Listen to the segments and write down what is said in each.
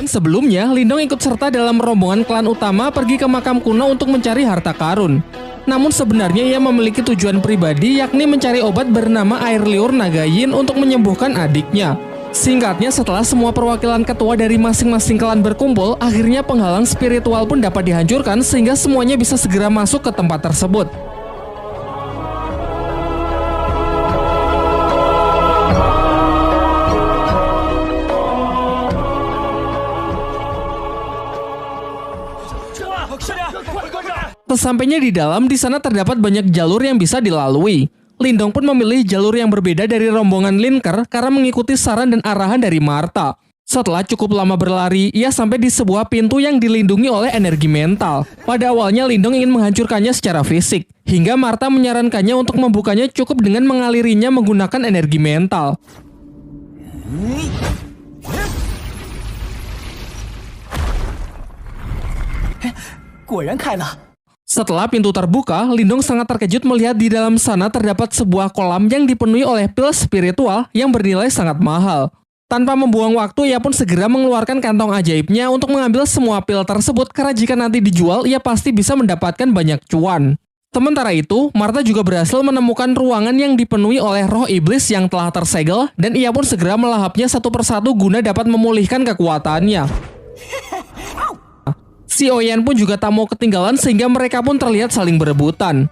Sebelumnya, Lindong ikut serta dalam rombongan klan utama pergi ke makam kuno untuk mencari harta karun. Namun sebenarnya ia memiliki tujuan pribadi, yakni mencari obat bernama air liur naga yin untuk menyembuhkan adiknya. Singkatnya, setelah semua perwakilan ketua dari masing-masing klan berkumpul, akhirnya penghalang spiritual pun dapat dihancurkan sehingga semuanya bisa segera masuk ke tempat tersebut. Sesampainya di dalam, di sana terdapat banyak jalur yang bisa dilalui. Lindong pun memilih jalur yang berbeda dari rombongan Linker karena mengikuti saran dan arahan dari Martha. Setelah cukup lama berlari, ia sampai di sebuah pintu yang dilindungi oleh energi mental. Pada awalnya Lindong ingin menghancurkannya secara fisik, hingga Martha menyarankannya untuk membukanya cukup dengan mengalirinya menggunakan energi mental. Setelah pintu terbuka, Lindong sangat terkejut melihat di dalam sana terdapat sebuah kolam yang dipenuhi oleh pil spiritual yang bernilai sangat mahal. Tanpa membuang waktu, ia pun segera mengeluarkan kantong ajaibnya untuk mengambil semua pil tersebut karena jika nanti dijual, ia pasti bisa mendapatkan banyak cuan. Sementara itu, Martha juga berhasil menemukan ruangan yang dipenuhi oleh roh iblis yang telah tersegel dan ia pun segera melahapnya satu persatu guna dapat memulihkan kekuatannya. Si Oyen pun juga tak mau ketinggalan sehingga mereka pun terlihat saling berebutan.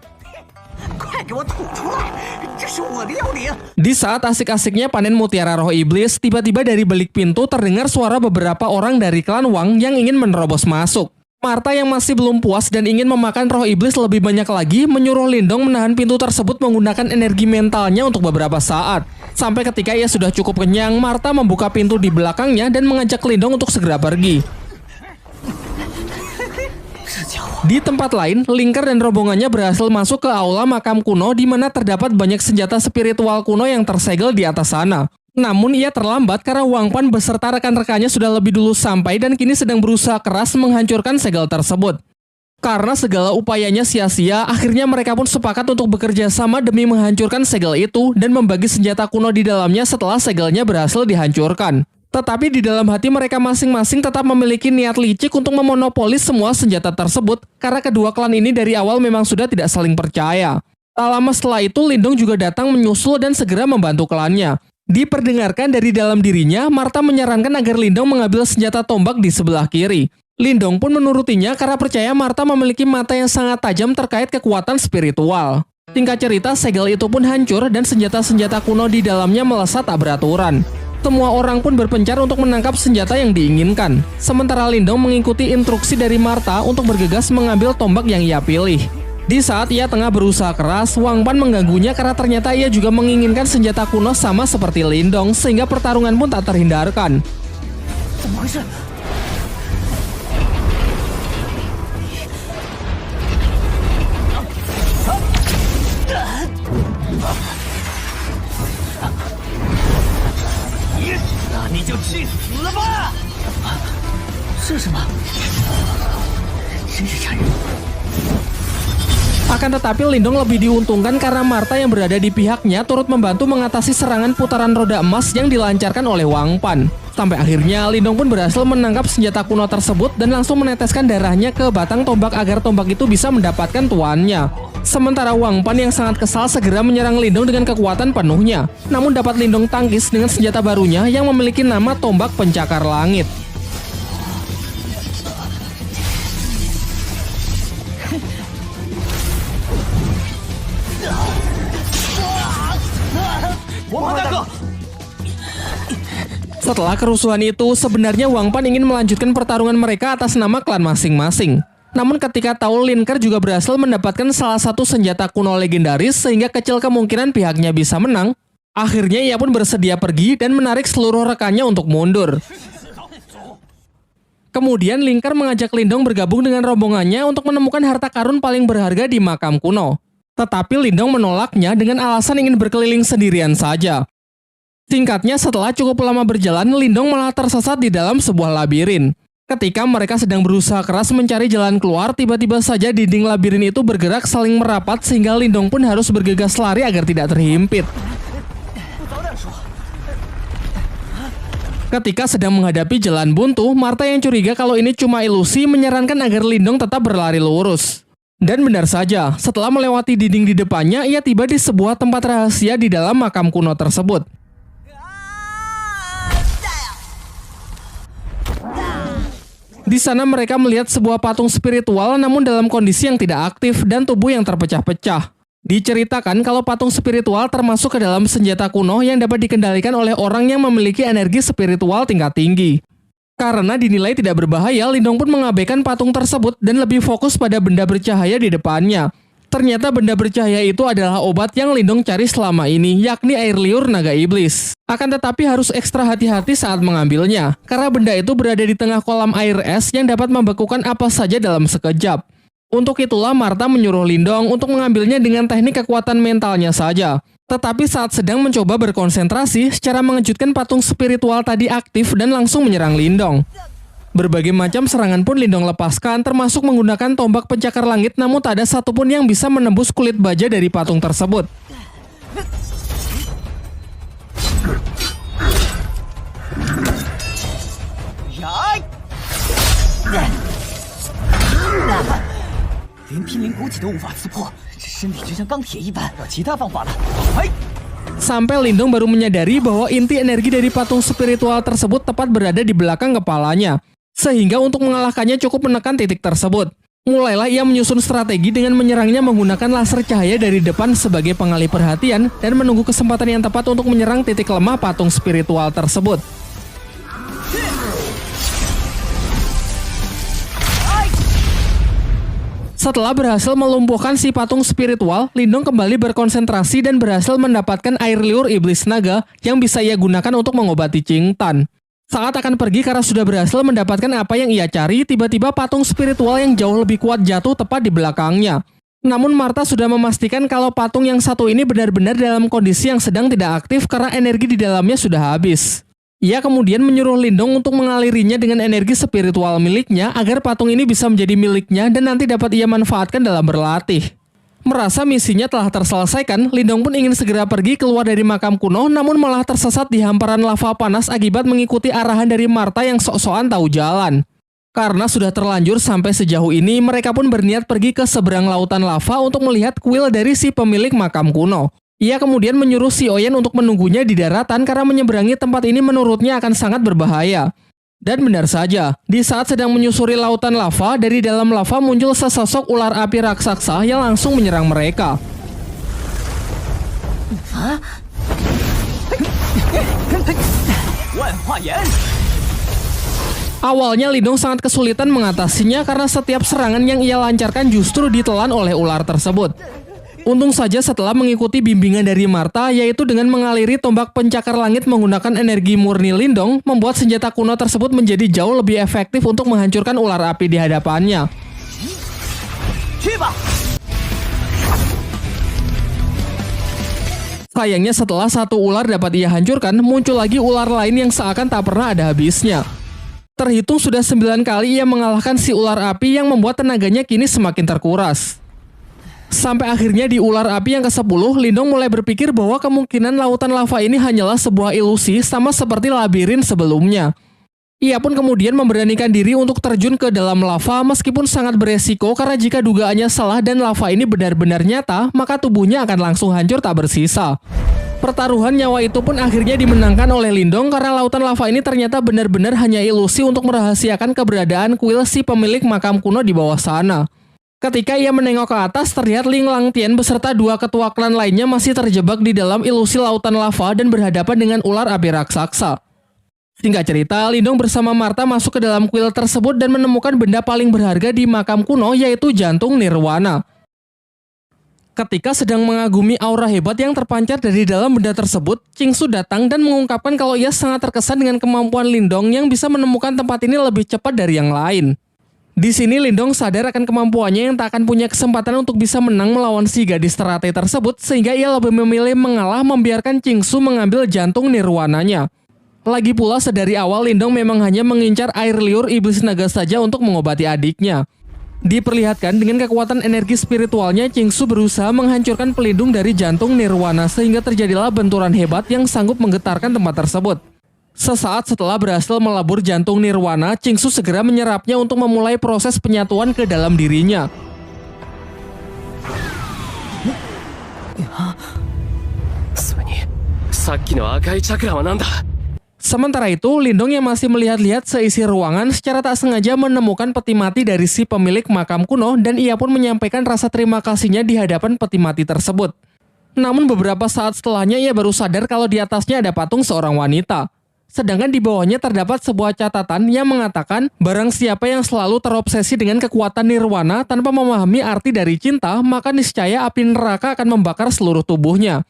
Di saat asik-asiknya panen mutiara roh iblis, tiba-tiba dari balik pintu terdengar suara beberapa orang dari klan Wang yang ingin menerobos masuk. Martha yang masih belum puas dan ingin memakan roh iblis lebih banyak lagi, menyuruh Lindong menahan pintu tersebut menggunakan energi mentalnya untuk beberapa saat. Sampai ketika ia sudah cukup kenyang, Martha membuka pintu di belakangnya dan mengajak Lindong untuk segera pergi. Di tempat lain, Linker dan rombongannya berhasil masuk ke aula makam kuno di mana terdapat banyak senjata spiritual kuno yang tersegel di atas sana. Namun ia terlambat karena Wang Pan beserta rekan-rekannya sudah lebih dulu sampai dan kini sedang berusaha keras menghancurkan segel tersebut. Karena segala upayanya sia-sia, akhirnya mereka pun sepakat untuk bekerja sama demi menghancurkan segel itu dan membagi senjata kuno di dalamnya setelah segelnya berhasil dihancurkan. Tetapi di dalam hati mereka masing-masing tetap memiliki niat licik untuk memonopoli semua senjata tersebut karena kedua klan ini dari awal memang sudah tidak saling percaya. Tak lama setelah itu, Lindong juga datang menyusul dan segera membantu klannya. Diperdengarkan dari dalam dirinya, Martha menyarankan agar Lindong mengambil senjata tombak di sebelah kiri. Lindong pun menurutinya karena percaya Martha memiliki mata yang sangat tajam terkait kekuatan spiritual. Singkat cerita, segel itu pun hancur dan senjata-senjata kuno di dalamnya melesat tak beraturan. Semua orang pun berpencar untuk menangkap senjata yang diinginkan. Sementara Lindong mengikuti instruksi dari Martha untuk bergegas mengambil tombak yang ia pilih. Di saat ia tengah berusaha keras, Wang Pan mengganggunya karena ternyata ia juga menginginkan senjata kuno sama seperti Lindong, sehingga pertarungan pun tak terhindarkan. Akan tetapi Lindong lebih diuntungkan karena Martha yang berada di pihaknya turut membantu mengatasi serangan putaran roda emas yang dilancarkan oleh Wang Pan. Sampai akhirnya Lindong pun berhasil menangkap senjata kuno tersebut dan langsung meneteskan darahnya ke batang tombak agar tombak itu bisa mendapatkan tuannya. Sementara Wang Pan yang sangat kesal segera menyerang Lindong dengan kekuatan penuhnya. Namun dapat Lindong tangkis dengan senjata barunya yang memiliki nama tombak pencakar langit. Setelah kerusuhan itu, sebenarnya Wang Pan ingin melanjutkan pertarungan mereka atas nama klan masing-masing. Namun ketika tahu Linker juga berhasil mendapatkan salah satu senjata kuno legendaris sehingga kecil kemungkinan pihaknya bisa menang, akhirnya ia pun bersedia pergi dan menarik seluruh rekannya untuk mundur. Kemudian Linker mengajak Lindong bergabung dengan rombongannya untuk menemukan harta karun paling berharga di makam kuno. Tetapi Lindong menolaknya dengan alasan ingin berkeliling sendirian saja. Singkatnya, setelah cukup lama berjalan, Lindong malah tersesat di dalam sebuah labirin. Ketika mereka sedang berusaha keras mencari jalan keluar, tiba-tiba saja dinding labirin itu bergerak saling merapat sehingga Lindong pun harus bergegas lari agar tidak terhimpit. Ketika sedang menghadapi jalan buntu, Martha yang curiga kalau ini cuma ilusi menyarankan agar Lindong tetap berlari lurus. Dan benar saja, setelah melewati dinding di depannya, ia tiba di sebuah tempat rahasia di dalam makam kuno tersebut. Di sana mereka melihat sebuah patung spiritual namun dalam kondisi yang tidak aktif dan tubuh yang terpecah-pecah. Diceritakan kalau patung spiritual termasuk ke dalam senjata kuno yang dapat dikendalikan oleh orang yang memiliki energi spiritual tingkat tinggi. Karena dinilai tidak berbahaya, Lindong pun mengabaikan patung tersebut dan lebih fokus pada benda bercahaya di depannya. Ternyata benda bercahaya itu adalah obat yang Lindong cari selama ini, yakni air liur naga iblis. Akan tetapi harus ekstra hati-hati saat mengambilnya, karena benda itu berada di tengah kolam air es yang dapat membekukan apa saja dalam sekejap. Untuk itulah Martha menyuruh Lindong untuk mengambilnya dengan teknik kekuatan mentalnya saja. Tetapi saat sedang mencoba berkonsentrasi, secara mengejutkan patung spiritual tadi aktif dan langsung menyerang Lindong. Berbagai macam serangan pun Lindong lepaskan, termasuk menggunakan tombak pencakar langit, namun tak ada satupun yang bisa menembus kulit baja dari patung tersebut. Sampai Lindong baru menyadari bahwa inti energi dari patung spiritual tersebut tepat berada di belakang kepalanya. Sehingga untuk mengalahkannya cukup menekan titik tersebut. Mulailah ia menyusun strategi dengan menyerangnya menggunakan laser cahaya dari depan sebagai pengalih perhatian dan menunggu kesempatan yang tepat untuk menyerang titik lemah patung spiritual tersebut. Setelah berhasil melumpuhkan si patung spiritual, Lindong kembali berkonsentrasi dan berhasil mendapatkan air liur iblis naga yang bisa ia gunakan untuk mengobati Ching Tan. Saat akan pergi karena sudah berhasil mendapatkan apa yang ia cari, tiba-tiba patung spiritual yang jauh lebih kuat jatuh tepat di belakangnya. Namun Martha sudah memastikan kalau patung yang satu ini benar-benar dalam kondisi yang sedang tidak aktif karena energi di dalamnya sudah habis. Ia kemudian menyuruh Lindong untuk mengalirinya dengan energi spiritual miliknya agar patung ini bisa menjadi miliknya dan nanti dapat ia manfaatkan dalam berlatih. Merasa misinya telah terselesaikan, Lindong pun ingin segera pergi keluar dari makam kuno namun malah tersesat di hamparan lava panas akibat mengikuti arahan dari Martha yang sok-sokan tahu jalan. Karena sudah terlanjur sampai sejauh ini, mereka pun berniat pergi ke seberang lautan lava untuk melihat kuil dari si pemilik makam kuno. Ia kemudian menyuruh si Oyen untuk menunggunya di daratan karena menyeberangi tempat ini menurutnya akan sangat berbahaya. Dan benar saja, di saat sedang menyusuri lautan lava, dari dalam lava muncul sesosok ular api raksasa yang langsung menyerang mereka. Awalnya Lindong sangat kesulitan mengatasinya karena setiap serangan yang ia lancarkan justru ditelan oleh ular tersebut. Untung saja setelah mengikuti bimbingan dari Martha, yaitu dengan mengaliri tombak pencakar langit menggunakan energi murni Lindong, membuat senjata kuno tersebut menjadi jauh lebih efektif untuk menghancurkan ular api di hadapannya. Sayangnya setelah satu ular dapat ia hancurkan, muncul lagi ular lain yang seakan tak pernah ada habisnya. Terhitung sudah 9 kali ia mengalahkan si ular api yang membuat tenaganya kini semakin terkuras. Sampai akhirnya di ular api yang ke-10, Lindong mulai berpikir bahwa kemungkinan lautan lava ini hanyalah sebuah ilusi sama seperti labirin sebelumnya. Ia pun kemudian memberanikan diri untuk terjun ke dalam lava meskipun sangat beresiko karena jika dugaannya salah dan lava ini benar-benar nyata, maka tubuhnya akan langsung hancur tak bersisa. Pertaruhan nyawa itu pun akhirnya dimenangkan oleh Lindong karena lautan lava ini ternyata benar-benar hanya ilusi untuk merahasiakan keberadaan kuil si pemilik makam kuno di bawah sana. Ketika ia menengok ke atas, terlihat Ling Langtian beserta 2 ketua klan lainnya masih terjebak di dalam ilusi lautan lava dan berhadapan dengan ular api raksasa. Singkat cerita, Lindong bersama Martha masuk ke dalam kuil tersebut dan menemukan benda paling berharga di makam kuno, yaitu jantung Nirwana. Ketika sedang mengagumi aura hebat yang terpancar dari dalam benda tersebut, Qingsu datang dan mengungkapkan kalau ia sangat terkesan dengan kemampuan Lindong yang bisa menemukan tempat ini lebih cepat dari yang lain. Di sini Lindong sadar akan kemampuannya yang tak akan punya kesempatan untuk bisa menang melawan si gadis teratai tersebut, sehingga ia lebih memilih mengalah membiarkan Qingsu mengambil jantung nirwananya. Lagi pula sedari awal Lindong memang hanya mengincar air liur iblis naga saja untuk mengobati adiknya. Diperlihatkan dengan kekuatan energi spiritualnya, Qingsu berusaha menghancurkan pelindung dari jantung nirwana sehingga terjadilah benturan hebat yang sanggup menggetarkan tempat tersebut. Sesaat setelah berhasil melabur jantung nirwana, Chingsu segera menyerapnya untuk memulai proses penyatuan ke dalam dirinya. Sementara itu, Lindong yang masih melihat-lihat seisi ruangan secara tak sengaja menemukan peti mati dari si pemilik makam kuno dan ia pun menyampaikan rasa terima kasihnya di hadapan peti mati tersebut. Namun beberapa saat setelahnya ia baru sadar kalau di atasnya ada patung seorang wanita. Sedangkan di bawahnya terdapat sebuah catatan yang mengatakan barang siapa yang selalu terobsesi dengan kekuatan nirwana tanpa memahami arti dari cinta, maka niscaya api neraka akan membakar seluruh tubuhnya.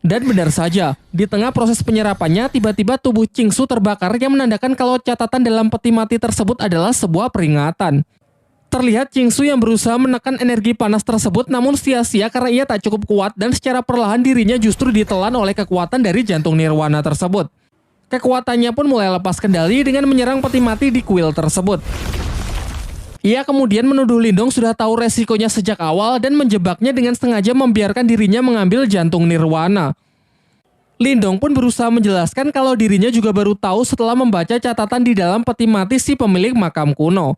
Dan benar saja, di tengah proses penyerapannya, tiba-tiba tubuh Chingsu terbakar yang menandakan kalau catatan dalam peti mati tersebut adalah sebuah peringatan. Terlihat Chingsu yang berusaha menekan energi panas tersebut namun sia-sia karena ia tak cukup kuat dan secara perlahan dirinya justru ditelan oleh kekuatan dari jantung nirwana tersebut. Kekuatannya pun mulai lepas kendali dengan menyerang peti mati di kuil tersebut. Ia kemudian menuduh Lindong sudah tahu resikonya sejak awal dan menjebaknya dengan sengaja membiarkan dirinya mengambil jantung nirwana. Lindong pun berusaha menjelaskan kalau dirinya juga baru tahu setelah membaca catatan di dalam peti mati si pemilik makam kuno.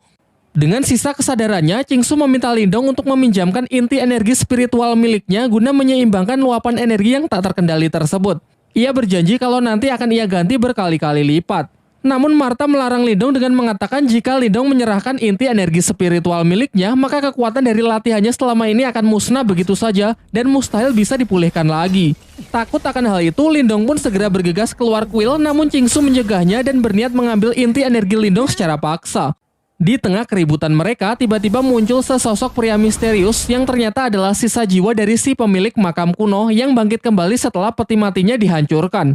Dengan sisa kesadarannya, Chingsu meminta Lindong untuk meminjamkan inti energi spiritual miliknya guna menyeimbangkan luapan energi yang tak terkendali tersebut. Ia berjanji kalau nanti akan ia ganti berkali-kali lipat. Namun Martha melarang Lindong dengan mengatakan jika Lindong menyerahkan inti energi spiritual miliknya, maka kekuatan dari latihannya selama ini akan musnah begitu saja dan mustahil bisa dipulihkan lagi. Takut akan hal itu, Lindong pun segera bergegas keluar kuil, namun Chingsu mencegahnya dan berniat mengambil inti energi Lindong secara paksa. Di tengah keributan mereka, tiba-tiba muncul sesosok pria misterius yang ternyata adalah sisa jiwa dari si pemilik makam kuno yang bangkit kembali setelah peti matinya dihancurkan.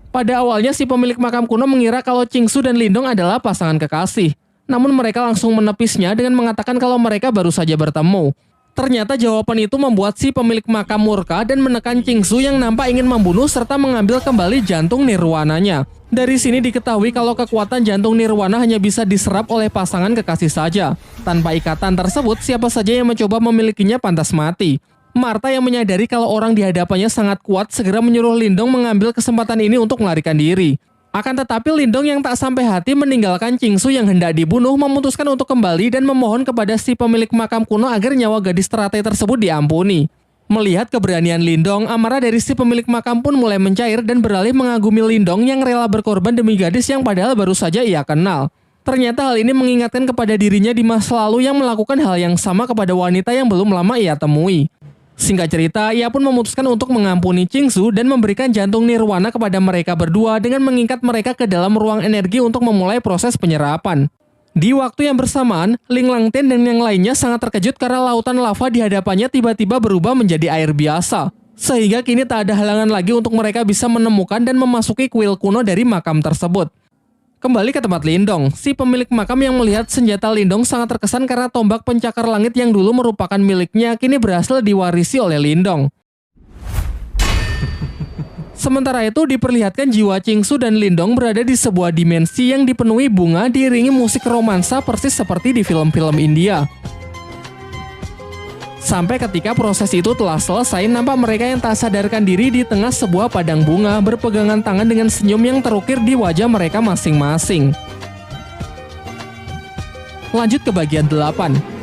Pada awalnya si pemilik makam kuno mengira kalau Chingsu dan Lindong adalah pasangan kekasih. Namun mereka langsung menepisnya dengan mengatakan kalau mereka baru saja bertemu. Ternyata jawaban itu membuat si pemilik makam murka dan menekan Chingsu yang nampak ingin membunuh serta mengambil kembali jantung nirwananya. Dari sini diketahui kalau kekuatan jantung nirwana hanya bisa diserap oleh pasangan kekasih saja. Tanpa ikatan tersebut, siapa saja yang mencoba memilikinya pantas mati. Martha yang menyadari kalau orang di hadapannya sangat kuat segera menyuruh Lindong mengambil kesempatan ini untuk melarikan diri. Akan tetapi Lindong yang tak sampai hati meninggalkan Chingsu yang hendak dibunuh memutuskan untuk kembali dan memohon kepada si pemilik makam kuno agar nyawa gadis teratai tersebut diampuni. Melihat keberanian Lindong, amarah dari si pemilik makam pun mulai mencair dan beralih mengagumi Lindong yang rela berkorban demi gadis yang padahal baru saja ia kenal. Ternyata hal ini mengingatkan kepada dirinya di masa lalu yang melakukan hal yang sama kepada wanita yang belum lama ia temui. Singkat cerita, ia pun memutuskan untuk mengampuni Chingsu dan memberikan jantung nirwana kepada mereka berdua dengan mengikat mereka ke dalam ruang energi untuk memulai proses penyerapan. Di waktu yang bersamaan, Ling Langtian dan yang lainnya sangat terkejut karena lautan lava di hadapannya tiba-tiba berubah menjadi air biasa. Sehingga kini tak ada halangan lagi untuk mereka bisa menemukan dan memasuki kuil kuno dari makam tersebut. Kembali ke tempat Lindong, si pemilik makam yang melihat senjata Lindong sangat terkesan karena tombak pencakar langit yang dulu merupakan miliknya kini berhasil diwarisi oleh Lindong. Sementara itu diperlihatkan jiwa Chingsu dan Lindong berada di sebuah dimensi yang dipenuhi bunga diiringi musik romansa persis seperti di film-film India. Sampai ketika proses itu telah selesai, nampak mereka yang tak sadarkan diri di tengah sebuah padang bunga berpegangan tangan dengan senyum yang terukir di wajah mereka masing-masing. Lanjut ke bagian 8.